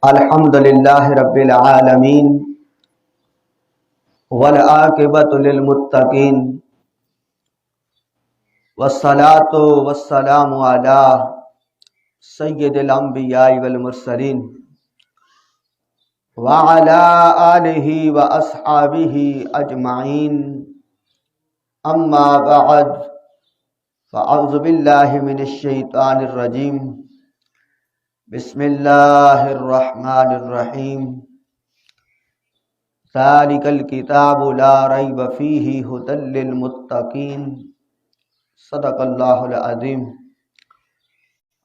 الحمدللہ رب العالمین والعاقبۃ للمتقین والصلاۃ والسلام علی سید الانبیاء والمرسلین وعلی آلہ واصحابہ اجمعین، اما بعد فاعوذ باللہ من الشیطان الرجیم، بسم اللہ الرحمن الرحیم، ذالک الکتاب لا ریب فیہ ھدی للمتقین، صدق اللہ العظیم۔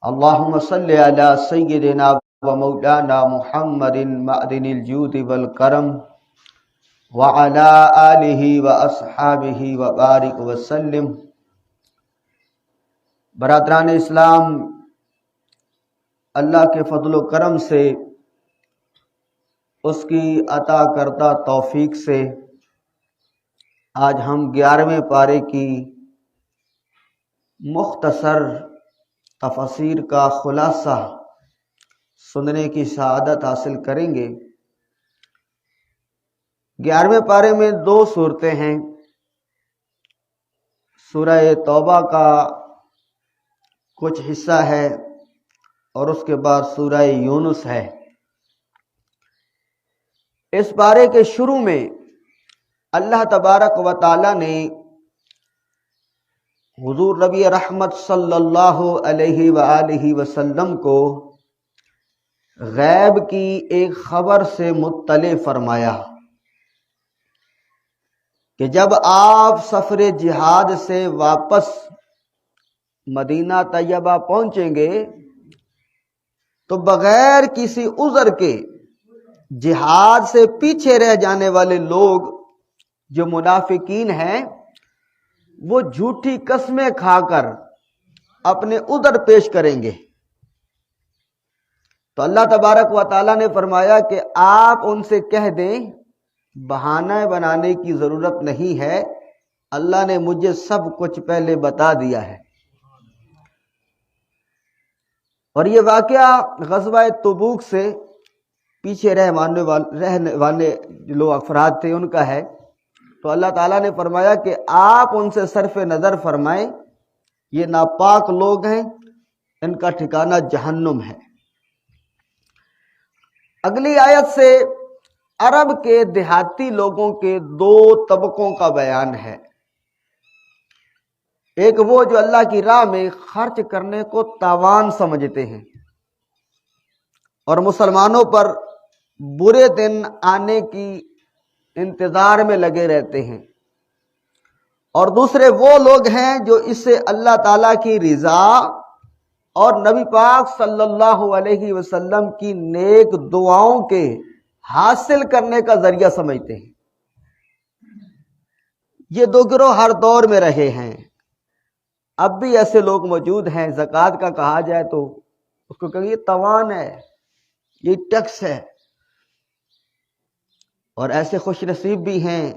اللہم صلی علی سیدنا و مولانا محمد معدن الجود والکرم وعلی آلہ واصحابہ وبارک وسلم۔ برادران اسلام، اللہ کے فضل و کرم سے، اس کی عطا کردہ توفیق سے آج ہم 11ویں پارے کی مختصر تفسیر کا خلاصہ سننے کی سعادت حاصل کریں گے۔ 11ویں پارے میں 2 صورتیں ہیں۔ سورہ توبہ کا کچھ حصہ ہے اور اس کے بعد سورہ یونس ہے۔ اس پارے کے شروع میں اللہ تبارک و تعالی نے حضور نبی رحمت صلی اللہ علیہ وآلہ وسلم کو غیب کی ایک خبر سے مطلع فرمایا کہ جب آپ سفر جہاد سے واپس مدینہ طیبہ پہنچیں گے تو بغیر کسی عذر کے جہاد سے پیچھے رہ جانے والے لوگ جو منافقین ہیں وہ جھوٹی قسمیں کھا کر اپنے عذر پیش کریں گے۔ تو اللہ تبارک و تعالیٰ نے فرمایا کہ آپ ان سے کہہ دیں بہانہ بنانے کی ضرورت نہیں ہے، اللہ نے مجھے سب کچھ پہلے بتا دیا ہے۔ اور یہ واقعہ غزوہ تبوک سے پیچھے رہنے والے لوگ افراد تھے ان کا ہے۔ تو اللہ تعالیٰ نے فرمایا کہ آپ ان سے صرف نظر فرمائیں، یہ ناپاک لوگ ہیں، ان کا ٹھکانہ جہنم ہے۔ اگلی آیت سے عرب کے دیہاتی لوگوں کے 2 طبقوں کا بیان ہے۔ ایک وہ جو اللہ کی راہ میں خرچ کرنے کو تاوان سمجھتے ہیں اور مسلمانوں پر برے دن آنے کی انتظار میں لگے رہتے ہیں، اور دوسرے وہ لوگ ہیں جو اس سے اللہ تعالیٰ کی رضا اور نبی پاک صلی اللہ علیہ وسلم کی نیک دعاؤں کے حاصل کرنے کا ذریعہ سمجھتے ہیں۔ یہ 2 گروہ ہر دور میں رہے ہیں، اب بھی ایسے لوگ موجود ہیں۔ زکوٰۃ کا کہا جائے تو اس کو کہیں یہ تاوان ہے، یہ ٹیکس ہے، اور ایسے خوش نصیب بھی ہیں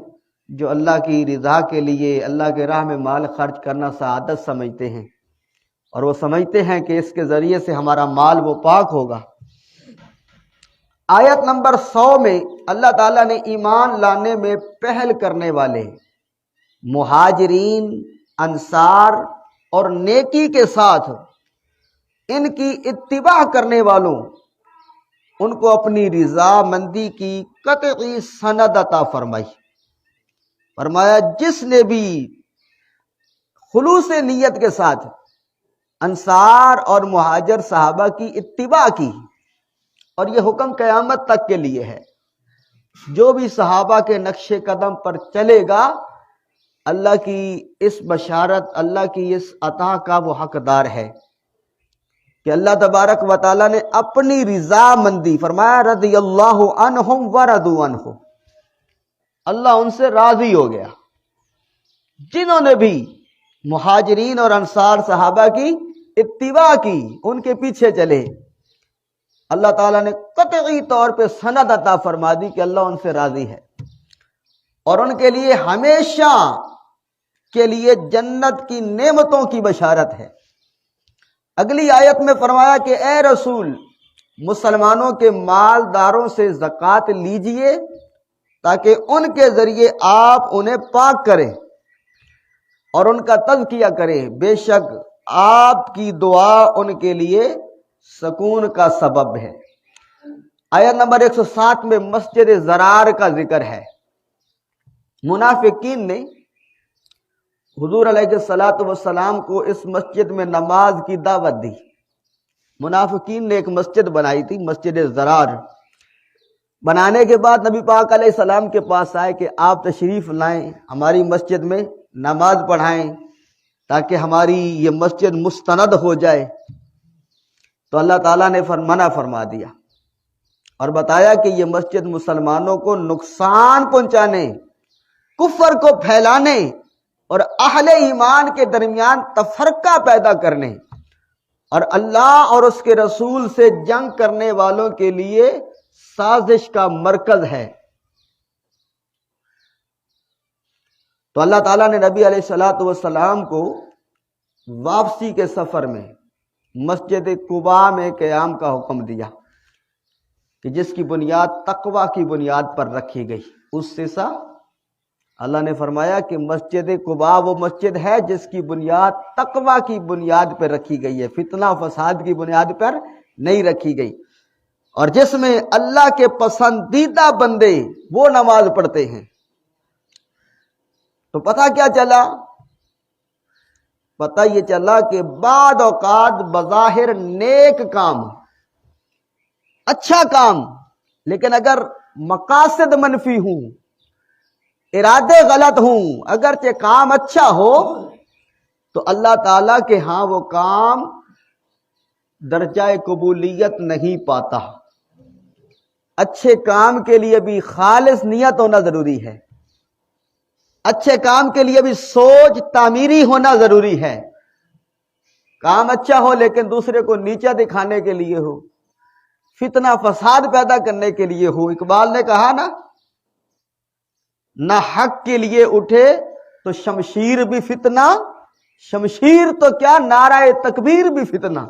جو اللہ کی رضا کے لیے اللہ کے راہ میں مال خرچ کرنا سعادت سمجھتے ہیں، اور وہ سمجھتے ہیں کہ اس کے ذریعے سے ہمارا مال وہ پاک ہوگا۔ آیت نمبر 100 میں اللہ تعالیٰ نے ایمان لانے میں پہل کرنے والے مہاجرین، انصار اور نیکی کے ساتھ ان کی اتباع کرنے والوں ان کو اپنی رضا مندی کی قطعی سند عطا فرمائی۔ فرمایا جس نے بھی خلوص نیت کے ساتھ انصار اور مہاجر صحابہ کی اتباع کی، اور یہ حکم قیامت تک کے لیے ہے، جو بھی صحابہ کے نقش قدم پر چلے گا اللہ کی اس بشارت، اللہ کی اس عطا کا وہ حقدار ہے کہ اللہ تبارک و تعالیٰ نے اپنی رضا مندی، فرمایا رضی اللہ عنہم ورضوا عنہ، اللہ ان سے راضی ہو گیا۔ جنہوں نے بھی مہاجرین اور انصار صحابہ کی اتباع کی، ان کے پیچھے چلے، اللہ تعالیٰ نے قطعی طور پہ سند عطا فرما دی کہ اللہ ان سے راضی ہے، اور ان کے لیے ہمیشہ کے لیے جنت کی نعمتوں کی بشارت ہے۔ اگلی آیت میں فرمایا کہ اے رسول مسلمانوں کے مالداروں سے زکوٰۃ لیجئے تاکہ ان کے ذریعے آپ انہیں پاک کریں اور ان کا تزکیہ کریں، بے شک آپ کی دعا ان کے لیے سکون کا سبب ہے۔ آیت نمبر 107 میں مسجد زرار کا ذکر ہے۔ منافقین نے حضور علیہ الصلوۃ والسلام کو اس مسجد میں نماز کی دعوت دی۔ منافقین نے ایک مسجد بنائی تھی، مسجد زرار۔ بنانے کے بعد نبی پاک علیہ السلام کے پاس آئے کہ آپ تشریف لائیں، ہماری مسجد میں نماز پڑھائیں تاکہ ہماری یہ مسجد مستند ہو جائے۔ تو اللہ تعالیٰ نے منع فرما دیا اور بتایا کہ یہ مسجد مسلمانوں کو نقصان پہنچانے، کفر کو پھیلانے اور اہل ایمان کے درمیان تفرقہ پیدا کرنے اور اللہ اور اس کے رسول سے جنگ کرنے والوں کے لیے سازش کا مرکز ہے۔ تو اللہ تعالیٰ نے نبی علیہ الصلوۃ والسلام کو واپسی کے سفر میں مسجد قباء میں قیام کا حکم دیا کہ جس کی بنیاد تقوی کی بنیاد پر رکھی گئی۔ اس سے اللہ نے فرمایا کہ مسجد قباء وہ مسجد ہے جس کی بنیاد تقوی کی بنیاد پر رکھی گئی ہے، فتنہ فساد کی بنیاد پر نہیں رکھی گئی، اور جس میں اللہ کے پسندیدہ بندے وہ نماز پڑھتے ہیں۔ تو پتہ کیا چلا؟ پتہ یہ چلا کہ بعض اوقات بظاہر نیک کام، اچھا کام، لیکن اگر مقاصد منفی ہوں، ارادے غلط ہوں، اگرچہ کام اچھا ہو تو اللہ تعالیٰ کے ہاں وہ کام درجہ قبولیت نہیں پاتا۔ اچھے کام کے لیے بھی خالص نیت ہونا ضروری ہے، اچھے کام کے لیے بھی سوچ تعمیری ہونا ضروری ہے۔ کام اچھا ہو لیکن دوسرے کو نیچا دکھانے کے لیے ہو، فتنہ فساد پیدا کرنے کے لیے ہو۔ اقبال نے کہا نا، نہ حق کے لیے اٹھے تو شمشیر بھی فتنہ، شمشیر تو کیا نعرہ تکبیر بھی فتنہ۔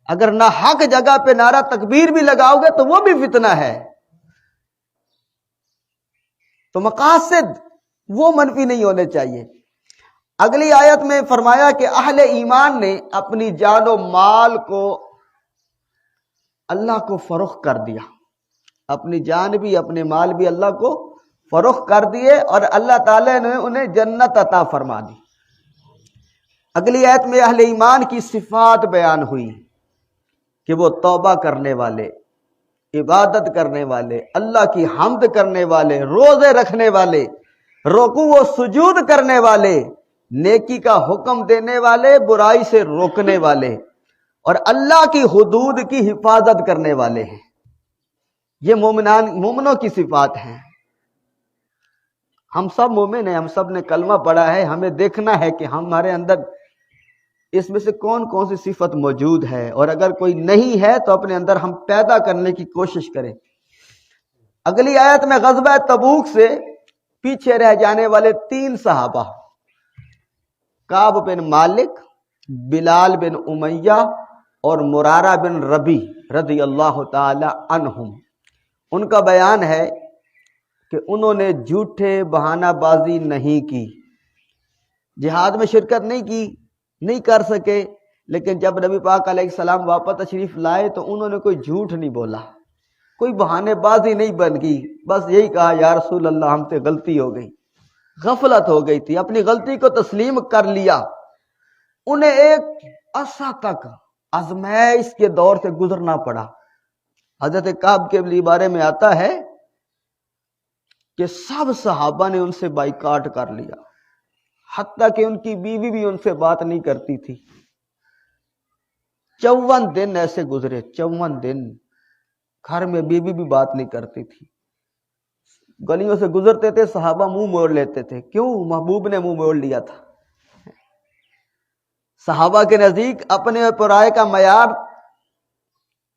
اگر نہ حق جگہ پہ نعرہ تکبیر بھی لگاؤ گے تو وہ بھی فتنہ ہے۔ تو مقاصد وہ منفی نہیں ہونے چاہیے۔ اگلی آیت میں فرمایا کہ اہل ایمان نے اپنی جان و مال کو اللہ کو فروخت کر دیا، اپنی جان بھی اپنے مال بھی اللہ کو فروخت کر دیے، اور اللہ تعالیٰ نے انہیں جنت عطا فرما دی۔ اگلی آیت میں اہل ایمان کی صفات بیان ہوئی کہ وہ توبہ کرنے والے، عبادت کرنے والے، اللہ کی حمد کرنے والے، روزے رکھنے والے، رکوع و سجود کرنے والے، نیکی کا حکم دینے والے، برائی سے روکنے والے، اور اللہ کی حدود کی حفاظت کرنے والے ہیں۔ یہ مومنوں کی صفات ہیں۔ ہم سب مومن ہیں، ہم سب نے کلمہ پڑھا ہے، ہمیں دیکھنا ہے کہ ہمارے اندر اس میں سے کون کون سی صفت موجود ہے، اور اگر کوئی نہیں ہے تو اپنے اندر ہم پیدا کرنے کی کوشش کریں۔ اگلی آیت میں غزوہ تبوک سے پیچھے رہ جانے والے 3 صحابہ، کعب بن مالک، بلال بن امیہ اور مرارہ بن ربی رضی اللہ تعالی عنہم، ان کا بیان ہے کہ انہوں نے جھوٹے بہانہ بازی نہیں کی، جہاد میں شرکت نہیں کی، نہیں کر سکے، لیکن جب نبی پاک علیہ السلام واپس تشریف لائے تو انہوں نے کوئی جھوٹ نہیں بولا، کوئی بہانے بازی نہیں بن گئی، بس یہی کہا یا رسول اللہ ہم سے غلطی ہو گئی، غفلت ہو گئی تھی، اپنی غلطی کو تسلیم کر لیا۔ انہیں ایک عرصہ تک آزمائش کے دور سے گزرنا پڑا۔ حضرت کعب کے بارے میں آتا ہے کہ سب صحابہ نے ان سے بائیکاٹ کر لیا، حتیٰ کہ ان کی بیوی بھی ان سے بات نہیں کرتی تھی۔ 54 دن ایسے گزرے، 54 دن گھر میں بیوی بھی بات نہیں کرتی تھی۔ گلیوں سے گزرتے تھے، صحابہ منہ موڑ لیتے تھے، کیوں؟ محبوب نے منہ موڑ لیا تھا۔ صحابہ کے نزدیک اپنے اور پرائے کا معیار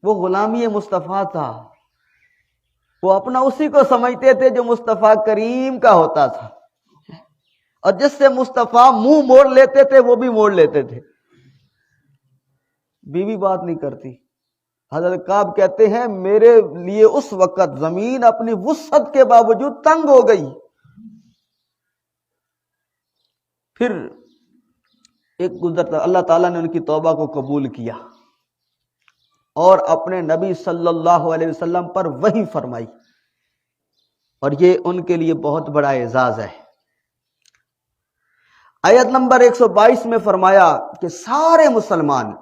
وہ غلامی مصطفیٰ تھا، وہ اپنا اسی کو سمجھتے تھے جو مصطفیٰ کریم کا ہوتا تھا، اور جس سے مصطفیٰ منہ موڑ لیتے تھے وہ بھی موڑ لیتے تھے۔ بیوی بات نہیں کرتی. حضرت کعب کہتے ہیں میرے لیے اس وقت زمین اپنی وسعت کے باوجود تنگ ہو گئی. پھر ایک گزرتا اللہ تعالیٰ نے ان کی توبہ کو قبول کیا اور اپنے نبی صلی اللہ علیہ وسلم پر وحی فرمائی، اور یہ ان کے لیے بہت بڑا اعزاز ہے. آیت نمبر 122 میں فرمایا کہ سارے مسلمان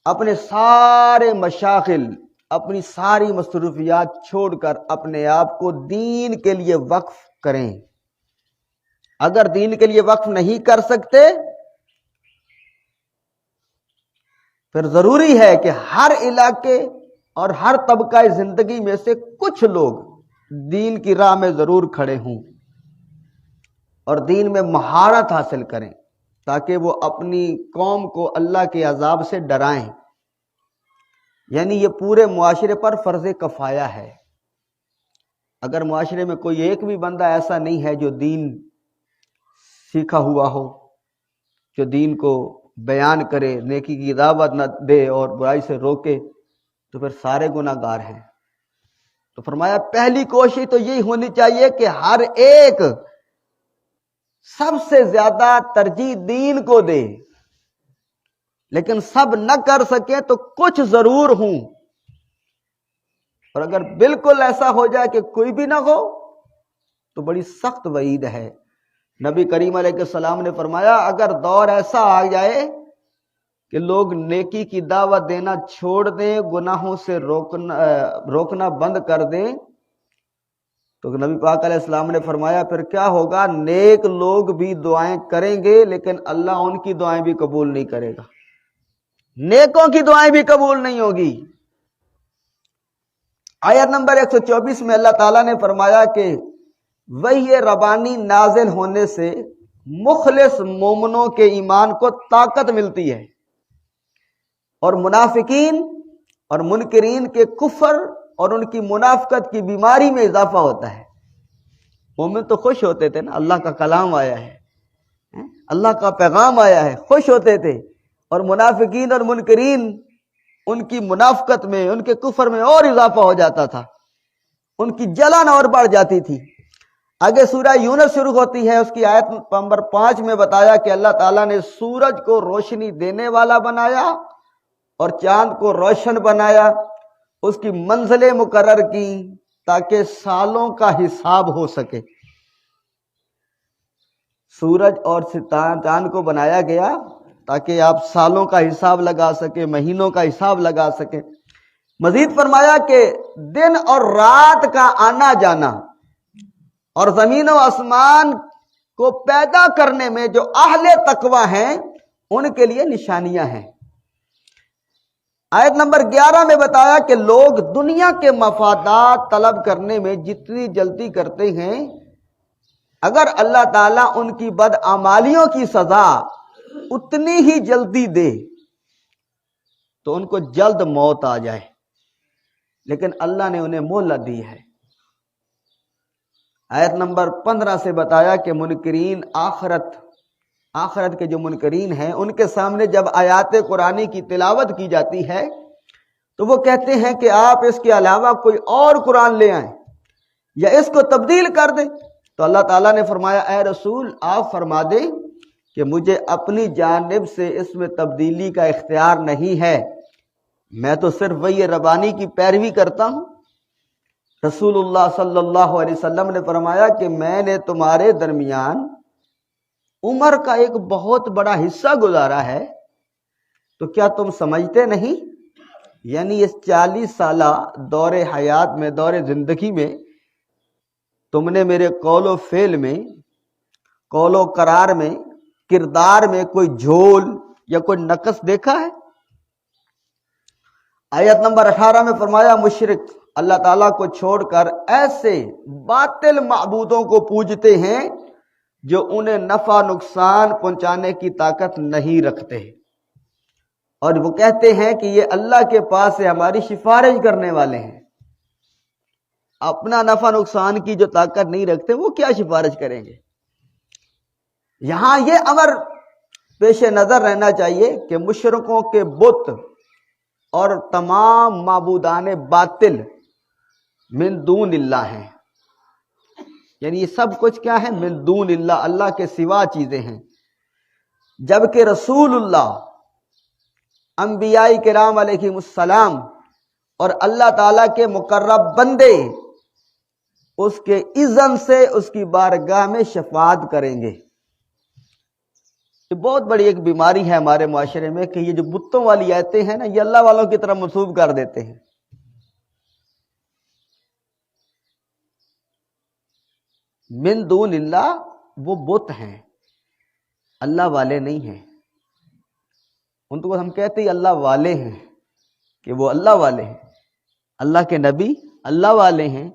اپنے سارے مشاغل، اپنی ساری مصروفیات چھوڑ کر اپنے آپ کو دین کے لیے وقف کریں. اگر دین کے لیے وقف نہیں کر سکتے پھر ضروری ہے کہ ہر علاقے اور ہر طبقہ زندگی میں سے کچھ لوگ دین کی راہ میں ضرور کھڑے ہوں اور دین میں مہارت حاصل کریں تاکہ وہ اپنی قوم کو اللہ کے عذاب سے ڈرائیں. یعنی یہ پورے معاشرے پر فرض کفایہ ہے. اگر معاشرے میں کوئی ایک بھی بندہ ایسا نہیں ہے جو دین سیکھا ہوا ہو، جو دین کو بیان کرے، نیکی کی دعوت نہ دے اور برائی سے روکے، تو پھر سارے گناہ گار ہیں. تو فرمایا پہلی کوشش تو یہی ہونی چاہیے کہ ہر ایک سب سے زیادہ ترجیح دین کو دے، لیکن سب نہ کر سکے تو کچھ ضرور ہوں. اور اگر بالکل ایسا ہو جائے کہ کوئی بھی نہ ہو تو بڑی سخت وعید ہے. نبی کریم علیہ السلام نے فرمایا اگر دور ایسا آ جائے کہ لوگ نیکی کی دعوت دینا چھوڑ دیں، گناہوں سے روکنا بند کر دیں، تو نبی پاک علیہ السلام نے فرمایا پھر کیا ہوگا؟ نیک لوگ بھی دعائیں کریں گے لیکن اللہ ان کی دعائیں بھی قبول نہیں کرے گا، نیکوں کی دعائیں بھی قبول نہیں ہوگی. آیت نمبر 124 میں اللہ تعالیٰ نے فرمایا کہ وحی ربانی نازل ہونے سے مخلص مومنوں کے ایمان کو طاقت ملتی ہے اور منافقین اور منکرین کے کفر اور ان کی منافقت کی بیماری میں اضافہ ہوتا ہے. مومن تو خوش ہوتے تھے نا، اللہ کا کلام آیا ہے، اللہ کا پیغام آیا ہے، خوش ہوتے تھے، اور منافقین اور منکرین ان کی منافقت میں، ان کے کفر میں اور اضافہ ہو جاتا تھا، ان کی جلن اور بڑھ جاتی تھی. آگے سورہ یونس شروع ہوتی ہے، اس کی آیت نمبر 5 میں بتایا کہ اللہ تعالیٰ نے سورج کو روشنی دینے والا بنایا اور چاند کو روشن بنایا، اس کی منزلیں مقرر کی تاکہ سالوں کا حساب ہو سکے. سورج اور چاند کو بنایا گیا تاکہ آپ سالوں کا حساب لگا سکیں، مہینوں کا حساب لگا سکیں. مزید فرمایا کہ دن اور رات کا آنا جانا اور زمین و آسمان کو پیدا کرنے میں جو اہل تقوی ہیں ان کے لیے نشانیاں ہیں. آیت نمبر 11 میں بتایا کہ لوگ دنیا کے مفادات طلب کرنے میں جتنی جلدی کرتے ہیں، اگر اللہ تعالیٰ ان کی بدعمالیوں کی سزا اتنی ہی جلدی دے تو ان کو جلد موت آ جائے، لیکن اللہ نے انہیں مہلت دی ہے. آیت نمبر 15 سے بتایا کہ منکرین آخرت کے جو منکرین ہیں ان کے سامنے جب آیات قرآنی کی تلاوت کی جاتی ہے تو وہ کہتے ہیں کہ آپ اس کے علاوہ کوئی اور قرآن لے آئیں یا اس کو تبدیل کر دیں. تو اللہ تعالیٰ نے فرمایا اے رسول آپ فرما دیں کہ مجھے اپنی جانب سے اس میں تبدیلی کا اختیار نہیں ہے، میں تو صرف وحی ربانی کی پیروی کرتا ہوں. رسول اللہ صلی اللہ علیہ وسلم نے فرمایا کہ میں نے تمہارے درمیان عمر کا ایک بہت بڑا حصہ گزارا ہے، تو کیا تم سمجھتے نہیں؟ یعنی اس 40 سالہ دور حیات میں، دور زندگی میں تم نے میرے قول و فعل میں، قول و قرار میں، کردار میں کوئی جھول یا کوئی نقص دیکھا ہے؟ آیت نمبر 18 میں فرمایا مشرک اللہ تعالیٰ کو چھوڑ کر ایسے باطل معبودوں کو پوجتے ہیں جو انہیں نفع نقصان پہنچانے کی طاقت نہیں رکھتے، اور وہ کہتے ہیں کہ یہ اللہ کے پاس سے ہماری سفارش کرنے والے ہیں. اپنا نفع نقصان کی جو طاقت نہیں رکھتے وہ کیا سفارش کریں گے؟ یہاں یہ امر پیش نظر رہنا چاہیے کہ مشرکوں کے بت اور تمام معبودان باطل من دون اللہ ہیں، یعنی یہ سب کچھ کیا ہے؟ من دون اللہ، اللہ کے سوا چیزیں ہیں، جبکہ رسول اللہ، انبیاء کرام علیہم السلام اور اللہ تعالیٰ کے مقرب بندے اس کے اذن سے اس کی بارگاہ میں شفاعت کریں گے۔ یہ بہت بڑی ایک بیماری ہے ہمارے معاشرے میں کہ یہ جو بتوں والی آیتیں ہیں نا، یہ اللہ والوں کی طرف منسوب کر دیتے ہیں۔ من دون اللہ وہ بت ہیں، اللہ والے نہیں ہیں۔ ان کو ہم کہتے ہیں اللہ والے ہیں، کہ وہ اللہ والے ہیں، اللہ کے نبی اللہ والے ہیں،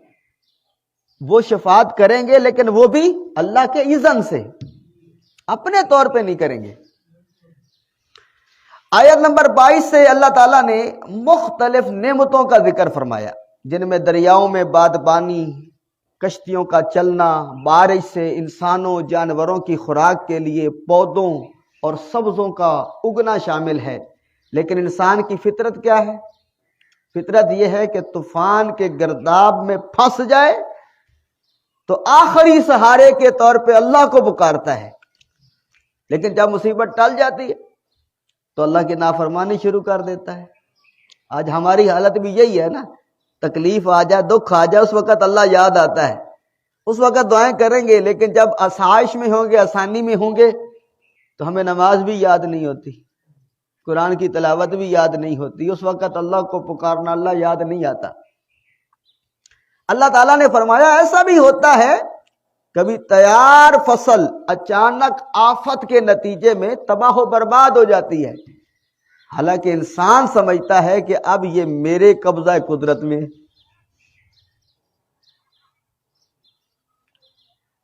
وہ شفاعت کریں گے لیکن وہ بھی اللہ کے اذن سے، اپنے طور پہ نہیں کریں گے۔ آیت نمبر 22 سے اللہ تعالیٰ نے مختلف نعمتوں کا ذکر فرمایا، جن میں دریاؤں میں بادبانی، کشتیوں کا چلنا، بارش سے انسانوں جانوروں کی خوراک کے لیے پودوں اور سبزوں کا اگنا شامل ہے۔ لیکن انسان کی فطرت کیا ہے؟ فطرت یہ ہے کہ طوفان کے گرداب میں پھنس جائے تو آخری سہارے کے طور پہ اللہ کو پکارتا ہے، لیکن جب مصیبت ٹل جاتی ہے تو اللہ کی نافرمانی شروع کر دیتا ہے۔ آج ہماری حالت بھی یہی ہے نا، تکلیف آ جائے، دکھ آ جائے، اس وقت اللہ یاد آتا ہے، اس وقت دعائیں کریں گے، لیکن جب آسائش میں ہوں گے، آسانی میں ہوں گے تو ہمیں نماز بھی یاد نہیں ہوتی، قرآن کی تلاوت بھی یاد نہیں ہوتی، اس وقت اللہ کو پکارنا، اللہ یاد نہیں آتا۔ اللہ تعالیٰ نے فرمایا ایسا بھی ہوتا ہے کبھی تیار فصل اچانک آفت کے نتیجے میں تباہ و برباد ہو جاتی ہے، حالانکہ انسان سمجھتا ہے کہ اب یہ میرے قبضہ قدرت میں۔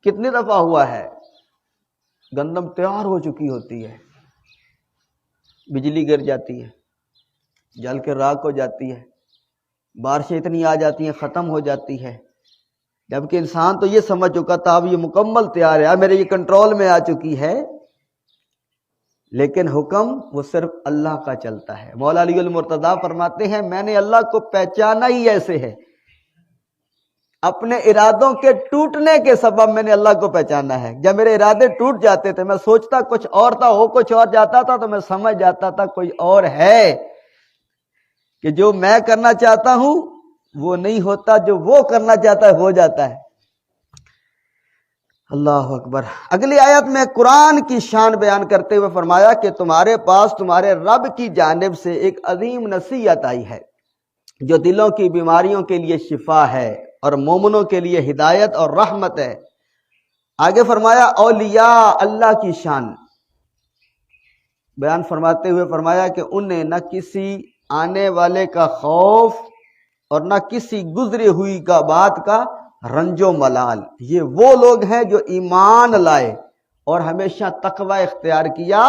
کتنی دفعہ ہوا ہے گندم تیار ہو چکی ہوتی ہے، بجلی گر جاتی ہے، جل کے راکھ ہو جاتی ہے، بارشیں اتنی آ جاتی ہیں ختم ہو جاتی ہے، جبکہ انسان تو یہ سمجھ چکا تھا اب یہ مکمل تیار ہے، اب میرے یہ کنٹرول میں آ چکی ہے، لیکن حکم وہ صرف اللہ کا چلتا ہے۔ مولا علی المرتضیٰ فرماتے ہیں میں نے اللہ کو پہچانا ہی ایسے ہے، اپنے ارادوں کے ٹوٹنے کے سبب میں نے اللہ کو پہچانا ہے۔ جب میرے ارادے ٹوٹ جاتے تھے، میں سوچتا کچھ اور تھا، ہو کچھ اور جاتا تھا، تو میں سمجھ جاتا تھا کوئی اور ہے، کہ جو میں کرنا چاہتا ہوں وہ نہیں ہوتا، جو وہ کرنا چاہتا ہے ہو جاتا ہے۔ اللہ اکبر۔ اگلی آیت میں قرآن کی شان بیان کرتے ہوئے فرمایا کہ تمہارے پاس تمہارے رب کی جانب سے ایک عظیم نصیحت آئی ہے جو دلوں کی بیماریوں کے لیے شفا ہے اور مومنوں کے لیے ہدایت اور رحمت ہے۔ آگے فرمایا اولیاء اللہ کی شان بیان فرماتے ہوئے فرمایا کہ انہیں نہ کسی آنے والے کا خوف اور نہ کسی گزری ہوئی کا بات کا رنج و ملال۔ یہ وہ لوگ ہیں جو ایمان لائے اور ہمیشہ تقوی اختیار کیا،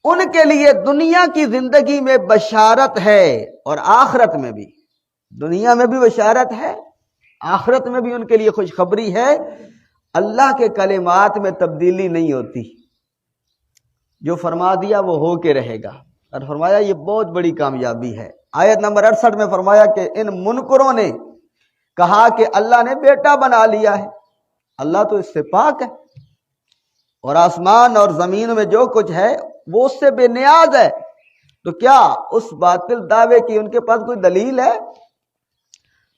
ان کے لیے دنیا کی زندگی میں بشارت ہے اور آخرت میں بھی۔ دنیا میں بھی بشارت ہے، آخرت میں بھی ان کے لیے خوشخبری ہے۔ اللہ کے کلمات میں تبدیلی نہیں ہوتی، جو فرما دیا وہ ہو کے رہے گا، اور فرمایا یہ بہت بڑی کامیابی ہے۔ آیت نمبر 68 میں فرمایا کہ ان منکروں نے کہا کہ اللہ نے بیٹا بنا لیا ہے، اللہ تو اس سے پاک ہے، اور آسمان اور زمین میں جو کچھ ہے وہ اس سے بے نیاز ہے، تو کیا اس باطل دعوے کی ان کے پاس کوئی دلیل ہے؟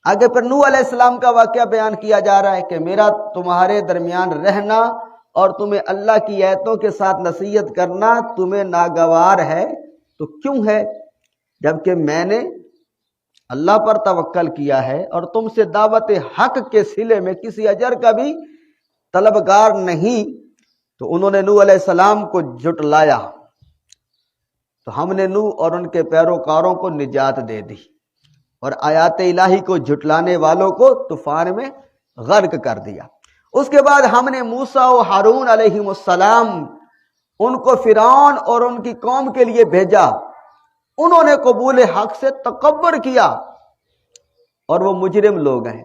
آگے پھر نوح علیہ السلام کا واقعہ بیان کیا جا رہا ہے کہ میرا تمہارے درمیان رہنا اور تمہیں اللہ کی آیتوں کے ساتھ نصیحت کرنا تمہیں ناگوار ہے، تو کیوں ہے؟ جبکہ میں نے اللہ پر توکل کیا ہے اور تم سے دعوت حق کے صلے میں کسی اجر کا بھی طلبگار نہیں۔ تو انہوں نے نوح علیہ السلام کو جھٹلایا، تو ہم نے نوح اور ان کے پیروکاروں کو نجات دے دی اور آیات الہی کو جھٹلانے والوں کو طوفان میں غرق کر دیا۔ اس کے بعد ہم نے موسیٰ و ہارون علیہم السلام ان کو فرعون اور ان کی قوم کے لیے بھیجا، انہوں نے قبول حق سے تکبر کیا اور وہ مجرم لوگ ہیں۔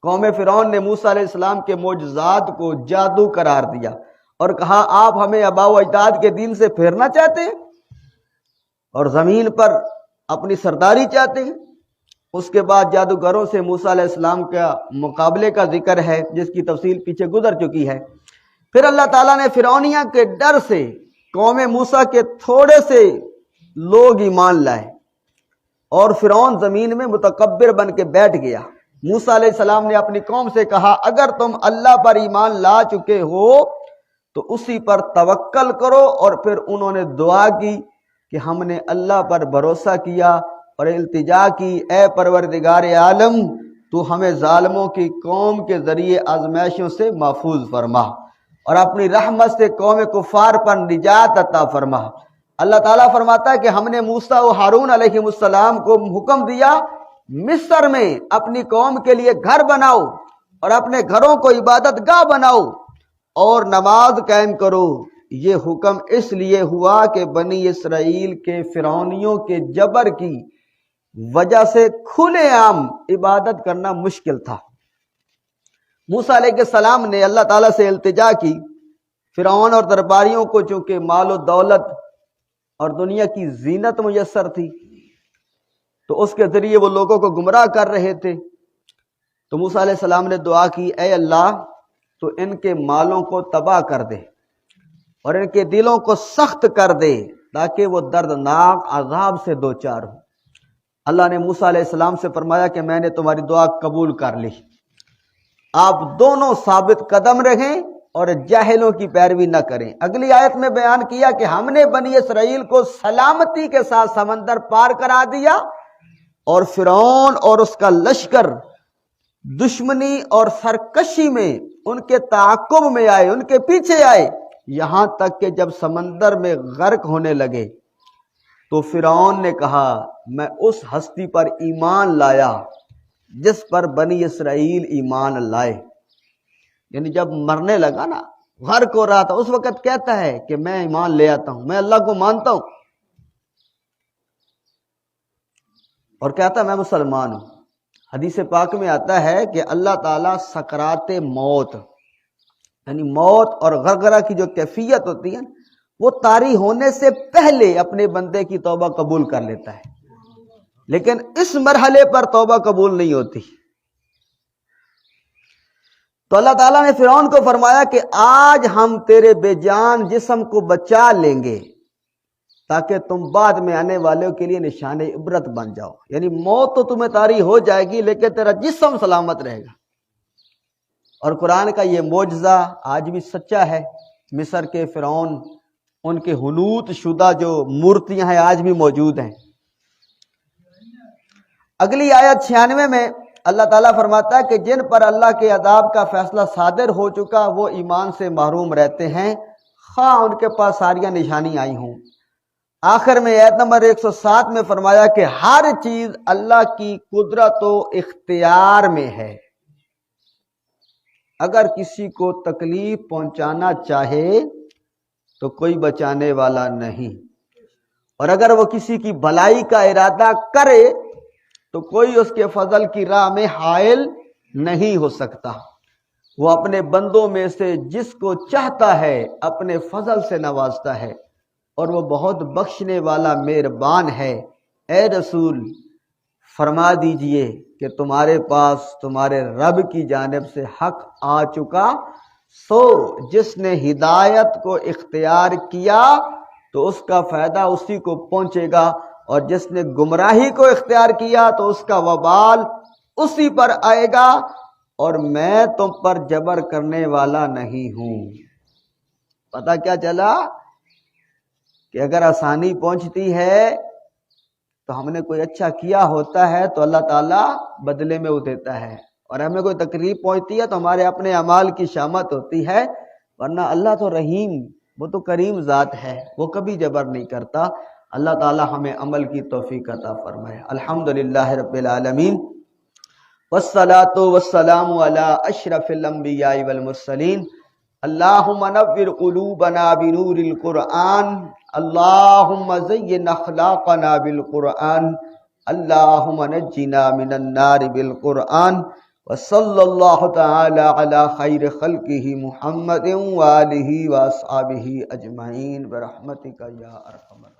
قوم فرعون نے موسیٰ علیہ السلام کے معجزات کو جادو قرار دیا اور کہا آپ ہمیں آباء و اجداد کے دین سے پھیرنا چاہتے ہیں، اور زمین پر اپنی سرداری چاہتے ہیں۔ اس کے بعد جادوگروں سے موسیٰ علیہ السلام کا مقابلے کا ذکر ہے، جس کی تفصیل پیچھے گزر چکی ہے۔ پھر اللہ تعالیٰ نے فرعونیہ کے ڈر سے قوم موسیٰ کے تھوڑے سے لوگ ایمان لائے، اور فرعون زمین میں متکبر بن کے بیٹھ گیا۔ موسیٰ علیہ السلام نے اپنی قوم سے کہا، اگر تم اللہ پر ایمان لا چکے ہو تو اسی پر توکل کرو، اور پھر انہوں نے دعا کی کہ ہم نے اللہ پر بھروسہ کیا اور التجا کی، اے پروردگار عالم تو ہمیں ظالموں کی قوم کے ذریعے آزمائشوں سے محفوظ فرما، اور اپنی رحمت سے قوم کفار پر نجات عطا فرما۔ اللہ تعالیٰ فرماتا ہے کہ ہم نے موسیٰ و ہارون علیہ السلام کو حکم دیا، مصر میں اپنی قوم کے لیے گھر بناؤ اور اپنے گھروں کو عبادت گاہ بناؤ اور نماز قائم کرو۔ یہ حکم اس لیے ہوا کہ بنی اسرائیل کے فرعونیوں کے جبر کی وجہ سے کھلے عام عبادت کرنا مشکل تھا۔ موسیٰ علیہ السلام نے اللہ تعالیٰ سے التجا کی۔ فرعون اور درباریوں کو چونکہ مال و دولت اور دنیا کی زینت میسر تھی، تو اس کے ذریعے وہ لوگوں کو گمراہ کر رہے تھے۔ تو موسیٰ علیہ السلام نے دعا کی، اے اللہ تو ان کے مالوں کو تباہ کر دے اور ان کے دلوں کو سخت کر دے تاکہ وہ دردناک عذاب سے دوچار ہو۔ اللہ نے موسیٰ علیہ السلام سے فرمایا کہ میں نے تمہاری دعا قبول کر لی، آپ دونوں ثابت قدم رہیں اور جاہلوں کی پیروی نہ کریں۔ اگلی آیت میں بیان کیا کہ ہم نے بنی اسرائیل کو سلامتی کے ساتھ سمندر پار کرا دیا، اور فرعون اور اس کا لشکر دشمنی اور سرکشی میں ان کے تعاقب میں آئے، ان کے پیچھے آئے، یہاں تک کہ جب سمندر میں غرق ہونے لگے تو فرعون نے کہا، میں اس ہستی پر ایمان لایا جس پر بنی اسرائیل ایمان لائے۔ یعنی جب مرنے لگا نا، غرق ہو رہا تھا، اس وقت کہتا ہے کہ میں ایمان لے آتا ہوں، میں اللہ کو مانتا ہوں، اور کہتا ہے میں مسلمان ہوں۔ حدیث پاک میں آتا ہے کہ اللہ تعالیٰ سکرات موت، یعنی موت اور غرغرہ کی جو کیفیت ہوتی ہے وہ طاری ہونے سے پہلے اپنے بندے کی توبہ قبول کر لیتا ہے، لیکن اس مرحلے پر توبہ قبول نہیں ہوتی۔ تو اللہ تعالیٰ نے فرعون کو فرمایا کہ آج ہم تیرے بے جان جسم کو بچا لیں گے تاکہ تم بعد میں آنے والوں کے لیے نشان عبرت بن جاؤ۔ یعنی موت تو تمہیں طاری ہو جائے گی لیکن تیرا جسم سلامت رہے گا۔ اور قرآن کا یہ معجزہ آج بھی سچا ہے۔ مصر کے فرعون، ان کے حنوط شدہ جو مورتیاں ہیں آج بھی موجود ہیں۔ اگلی آیت 96 میں اللہ تعالیٰ فرماتا ہے کہ جن پر اللہ کے عذاب کا فیصلہ صادر ہو چکا وہ ایمان سے محروم رہتے ہیں، خواہ ان کے پاس ساریاں نشانی آئی ہوں۔ آخر میں آیت نمبر 107 میں فرمایا کہ ہر چیز اللہ کی قدرت و اختیار میں ہے۔ اگر کسی کو تکلیف پہنچانا چاہے تو کوئی بچانے والا نہیں، اور اگر وہ کسی کی بھلائی کا ارادہ کرے تو کوئی اس کے فضل کی راہ میں حائل نہیں ہو سکتا۔ وہ اپنے بندوں میں سے جس کو چاہتا ہے اپنے فضل سے نوازتا ہے، اور وہ بہت بخشنے والا مہربان ہے۔ اے رسول فرما دیجئے کہ تمہارے پاس تمہارے رب کی جانب سے حق آ چکا، سو جس نے ہدایت کو اختیار کیا تو اس کا فائدہ اسی کو پہنچے گا، اور جس نے گمراہی کو اختیار کیا تو اس کا وبال اسی پر آئے گا، اور میں تم پر جبر کرنے والا نہیں ہوں۔ پتہ کیا چلا کہ اگر آسانی پہنچتی ہے تو ہم نے کوئی اچھا کیا ہوتا ہے تو اللہ تعالیٰ بدلے میں وہ دیتا ہے، اور ہمیں کوئی تکلیف پہنچتی ہے تو ہمارے اپنے اعمال کی شامت ہوتی ہے، ورنہ اللہ تو رحیم، وہ تو کریم ذات ہے، وہ کبھی جبر نہیں کرتا۔ اللہ تعالیٰ ہمیں عمل کی توفیق عطا فرمائے۔ الحمدللہ رب العالمین، والصلاة والسلام علی اشرف الانبیاء والمرسلین۔ اللہم نور قلوبنا بنور القرآن، اللہم زین اخلاقنا بالقرآن، اللہم نجنا من النار بالقرآن، وصلی اللہ تعالی علی خیر خلقہ محمد وآلہ واصحابہ اجمعین برحمتک یا ارحم الراحمین۔